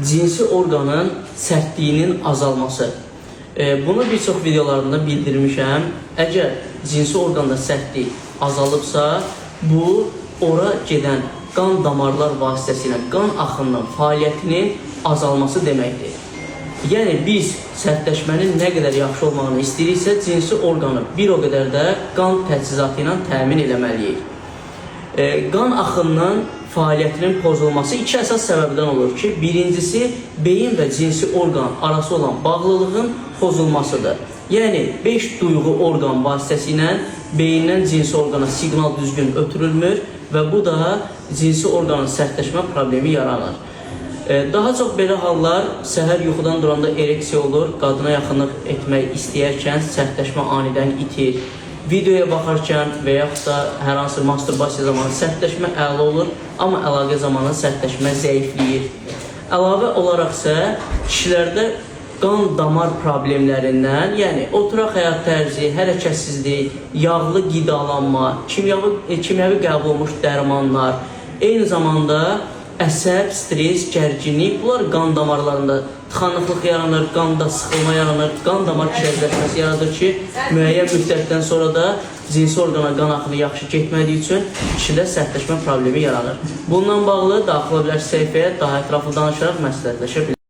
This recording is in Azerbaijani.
cinsi orqanın sərtliyinin azalması. Bunu bir çox videolarında bildirmişəm. Əgər cinsi orqanda sərtlik azalıbsa, bu ora gedən qan damarlar vasitəsilə qan axınının fəaliyyətinin azalması deməkdir. Yəni biz sərtləşmənin nə qədər yaxşı olmağını istəyiriksə, cinsi orqanı bir o qədər də qan təchizatı ilə təmin eləməliyik. Qan axınının fəaliyyətinin pozulması iki əsas səbəbdən olur ki, birincisi beyin və cinsi orqan arası olan bağlılığın pozulmasıdır. Yəni 5 duyğu orqan vasitəsilə beyindən cinsi orqana siqnal düzgün ötürülmür və bu da cinsi orqanın sərtləşmə problemi yaranır. Daha çox belə hallar səhər yuxudan duranda ereksiya olur, qadına yaxınlıq etmək istəyərkən sərtləşmə anidən itir. Videoya baxarkən və yaxud da hər hansı masturbasiya zamanı sərtləşmə əla olur, amma əlaqə zamanı sərtləşmə zəifləyir. Əlavə olaraq isə kişilərdə qan damar problemlərindən, yəni oturaq həyat tərzi, hərəkətsizlik, yağlı qidalanma, kimyəvi qəbul olmuş dərmanlar, eyni zamanda əsəb, stres, gərginlik, bunlar qan damarlarında tıxanıqlıq yaranır, qanda sıxılma yaranır, qan damar kirəcləşməsi yaradır ki, müəyyən müddətdən sonra da cinsi orqana qan axını yaxşı getmədiyi üçün kişidə sərtləşmə problemi yaranır. Bununla bağlı daxil ola bilər səhifəyə daha ətraflı danışaraq məsləhətləşə bilərsiniz.